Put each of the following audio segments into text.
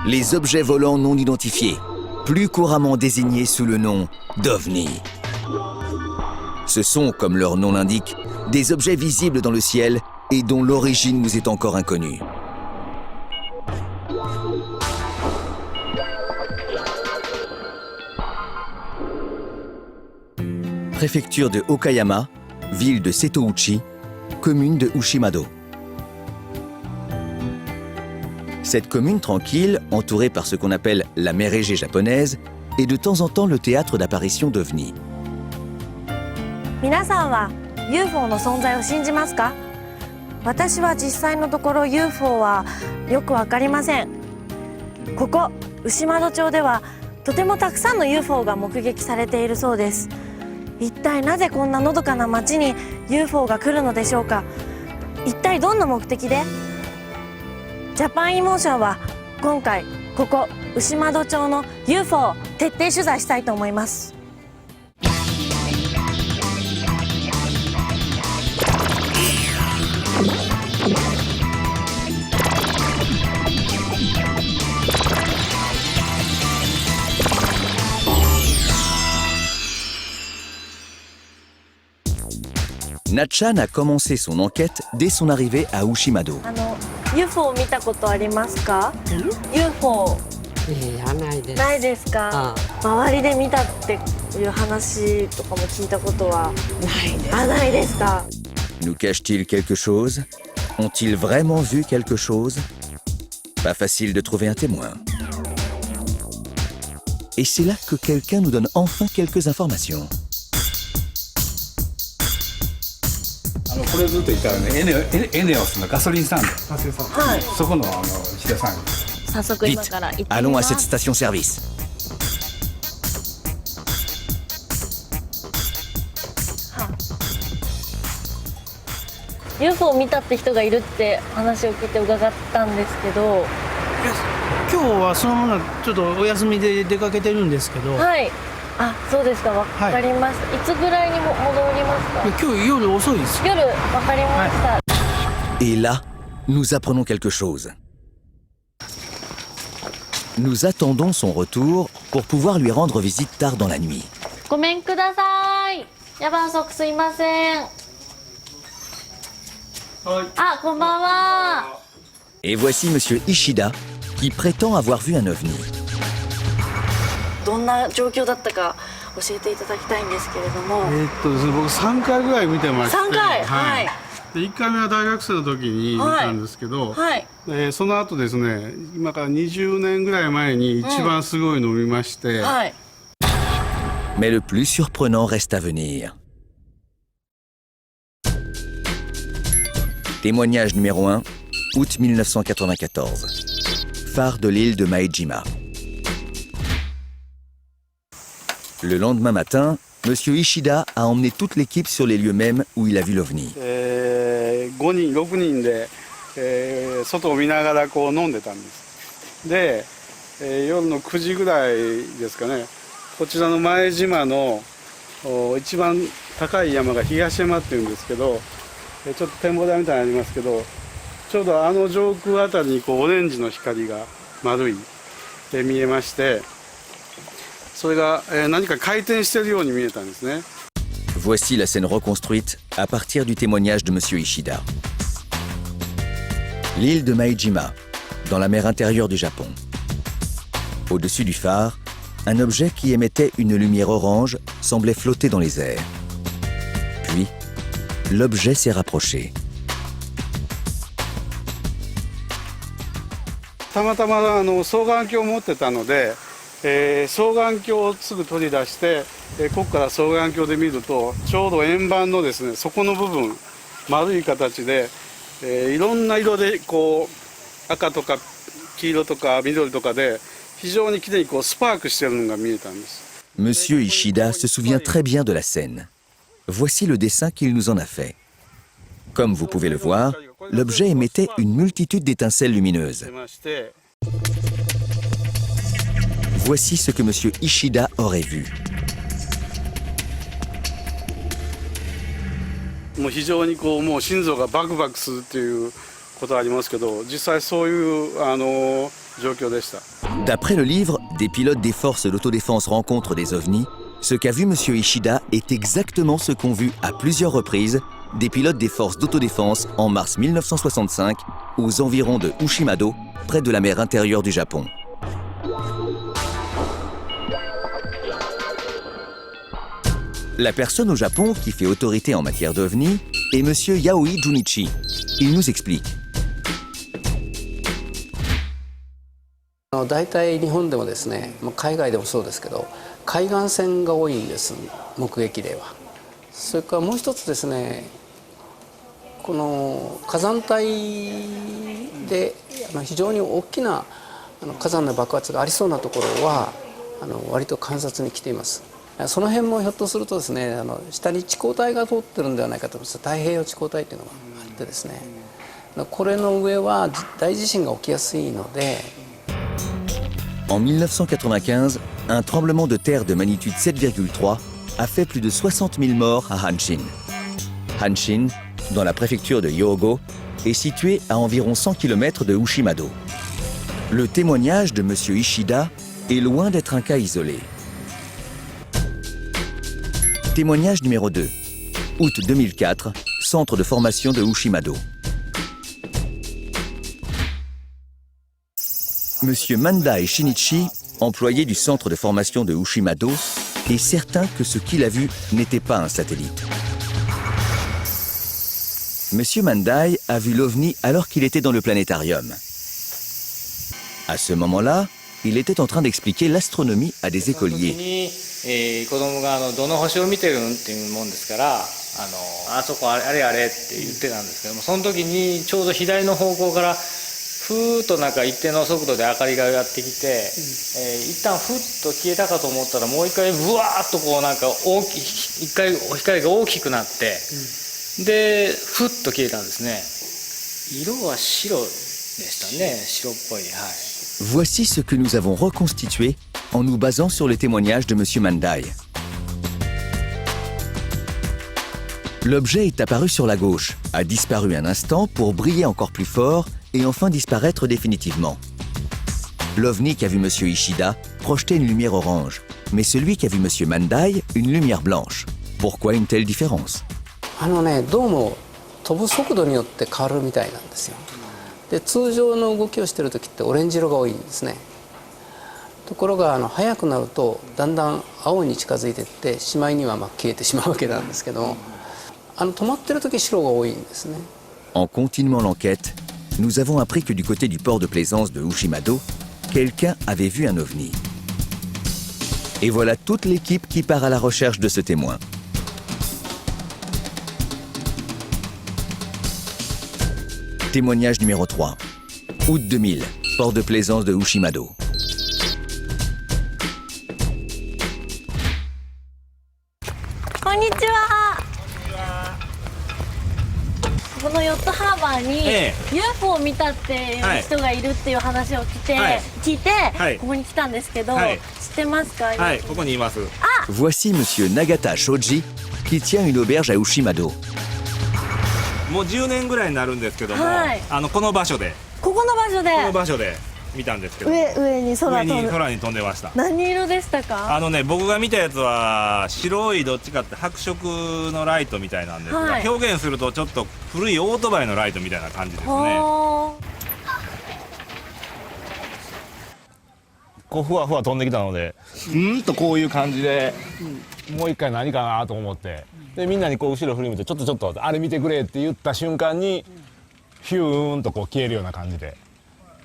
Les objets volants non identifiés, plus couramment désignés sous le nom d'OVNI. Ce sont, comme leur nom l'indique, des objets visibles dans le ciel et dont l'origine nous est encore inconnue. Préfecture de Okayama, ville de Setouchi, commune de Ushimado. Cette commune tranquille, entourée par ce qu'on appelle la mer Égée japonaise, est de temps en temps le théâtre d'apparitions d'OVNI. 皆さんは UFO の存在を信じますか？私は実際のところ UFO はよくわかりません。ここ牛窓町ではとてもたくさんの UFO が目撃されているそうです。一体なぜこんなのどかな町に UFO が来るのでしょうか？一体どんな目的で？ジャパンイモーションは今回ここ牛窓町の UFO を徹底取材したいと思います。Natchan a commencé son enquête dès son arrivée à Ushimado. UFO 見たことありますか？UFO ないです。ないですか？周りで見たっていう話とかも聞いたことはないです。ないですか？ Nous cache-t-il quelque chose? Ont-ils vraiment vu quelque chose? Pas facile de trouver un témoin. Et c'est là que quelqu'un nous donne enfin quelques informations. これずっと言ったらね、エネオスのガソリンスタンド、はい。そこの石田さん。早速今 Vite, から行ってみ allons ま à す。 cette station-service. UFO 見たって人がいるって話を聞いて伺ったんですけど、今日はそのままちょっとお休みで出かけてるんですけど、はい。あ、そうですか。わかりました。いつぐらいにも戻りますか？今日夜遅いです。夜わかりました。 Et là, nous apprenons quelque chose. Nous attendons son retour pour pouvoir lui rendre visite tard dans la nuit. ごめんください。夜分遅くすいません。あ、こんばんは。 Et voici Monsieur Ishida, qui prétend avoir vu un OVNI. どんな状況だったか教えていただきたいんですけれども。僕3回ぐらい見てまして、 3回、はい。で1回目は大学生の時に見たんですけど、はい。その後ですね、今から20年ぐらい前に一番すごいのを見まして、はい。 Mais le plus surprenant reste à venir. Témoignage numéro 1, août 1994. Phare de l'île de Maejima. Le lendemain matin, Monsieur Ishida a emmené toute l'équipe sur les lieux mêmes où il a vu l'OVNI. 5人6人で、外を見ながらこう飲んでたんです。で、夜の9時ぐらいですかね、こちらの前島の一番高い山が東山っていうんですけど、ちょっと展望台みたいなのありますけど、ちょうどあの上空あたりにこうオレンジの光が丸い見えまして、それが何か回転しているように見えたんですね。 Voici la scène reconstruite à partir du témoignage de Monsieur Ishida. L'île de Maejima, dans la mer intérieure du Japon. Au-dessus du phare, un objet qui émettait une lumière orange semblait flotter dans les airs. Puis, l'objet s'est rapproché. たまたま双眼鏡を持ってたので、双眼鏡をすぐ取り出して、ここから双眼鏡で見るとちょうど円盤のですね、底の部分丸い形で、いろんな色でこう赤とか黄色とか緑とかで非常にきれいにこうスパークしてるのが見えたんです。 Monsieur Ishida se souvient très bien de la scène. Voici le dessin qu'il nous en a fait. Comme vous pouvez le voir, l'objet émettait une multitude d'étincelles lumineuses. Voici ce que Monsieur Ishida aurait vu. もう非常にこうもう心臓がバクバクするっていうことはありますけど、実際そういう状況でした。 D'après le livre, des pilotes des forces d'autodéfense rencontrent des ovnis. Ce qu'a vu M. Ishida est exactement ce qu'ont vu à plusieurs reprises des pilotes des forces d'autodéfense en mars 1965 aux environs de Ushimado, près de la mer intérieure du Japon. La personne au Japon qui fait autorité en matière d'ovnis est M. Yaoi Junichi. Il nous explique. 大体日本でもですね、海外でもそうですけど、海岸線が多いんです、目撃例は。それからもう一つですね、この火山帯で非常に大きな火山の爆発がありそうなところは割と観察に来ています。その辺もひょっとするとですね、下に地高帯が通ってるんではないかと思います。太平洋地高帯っていうのがあってですね、これの上は大地震が起きやすいので。 En 1995, un tremblement de terre de magnitude 7,3 a fait plus de 60 000 morts à Hanshin. Hanshin, dans la préfecture de Hyogo, est situé à environ 100 km de Ushimado. Le témoignage de M. Ishida est loin d'être un cas isolé. Témoignage numéro 2. Août 2004, centre de formation de Ushimado. Monsieur Mandai Shinichi, employé du centre de formation de Ushimado, est certain que ce qu'il a vu n'était pas un satellite. Monsieur Mandai a vu l'OVNI alors qu'il était dans le planétarium. À ce moment-là, il était en train d'expliquer l'astronomie à des écoliers. 子供がどの星を見てるんっていうもんですから、あそこあれあれって言ってたんですけども、その時にちょうど左の方向からふーっとなんか一定の速度で明かりがやってきて、一旦ふっと消えたかと思ったらもう一回ブワーッとこうなんか一回光が大きくなって、でふっと消えたんですね。色は白でしたね、白っぽい。はい。 Voici ce que nous avons reconstitué en nous basant sur les témoignages de M. Mandai. L'objet est apparu sur la gauche, a disparu un instant pour briller encore plus fort et enfin disparaître définitivement. L'OVNI qu'a vu M. Ishida projetait une lumière orange, mais celui qu'a vu M. Mandai une lumière blanche. Pourquoi une telle différence? どうも飛ぶ速度によって変わるみたいなんですよ。で通常の動きをしている時ってオレンジ色が多いんですね。ところが速くなるとだんだん青に近づいていってしまいには消えてしまうわけなんですけど、止まってる時白が多いんですね。En continuant l'enquête, nous avons appris que du côté du port de plaisance de Ushimado, quelqu'un avait vu un ovni. Et voilà toute l'équipe qui part à la recherche de ce témoin. Témoignage numéro 3. Août 2000, port de plaisance de Ushimado. こんにちは。このヨットハーバーに UFO を見たっていう人がいるっていう話を聞いて、ここに来たんですけど、知ってますか？はい、ここにいます。Voici Monsieur Nagata Shoji qui tient une auberge à Ushimado. もう10年ぐらいになるんですけども、この場所で見たんですけど、上に空に飛んでました。何色でしたか？僕が見たやつは白いどっちかって白色のライトみたいなんですが、表現するとちょっと古いオートバイのライトみたいな感じですね。こうふわふわ飛んできたので、とこういう感じで、もう一回何かなと思って、でみんなにこう後ろ振り向いてちょっとあれ見てくれって言った瞬間にヒューンとこう消えるような感じで。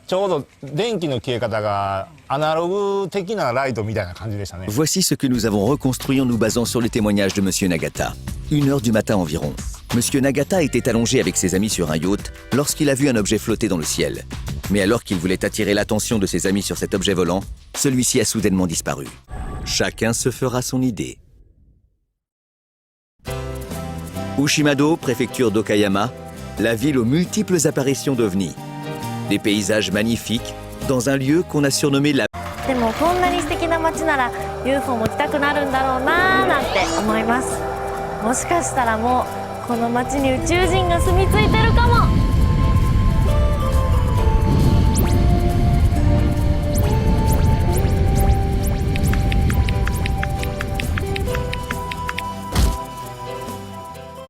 ちょうど電気の消え方がアナログ的なライトみたいな感じでしたね。 Voici ce que nous avons reconstruit en nous basant sur les témoignages de Monsieur Nagata. 1h du matin environ. Monsieur Nagata était allongé avec ses amis sur un yacht lorsqu'il a vu un objet flotter dans le ciel. Mais alors qu'il voulait attirer l'attention de ses amis sur cet objet volant, celui-ci a soudainement disparu. Chacun se fera son idée. Ushimado, préfecture d'Okayama, la ville aux multiples apparitions d'ovnis. Des paysages magnifiques dans un lieu qu'on a surnommé la... でもこんなに素敵な街なら UFO も来たくなるんだろうなーなんて思います。もしかしたらもうこの街に宇宙人が住み着いてるかも。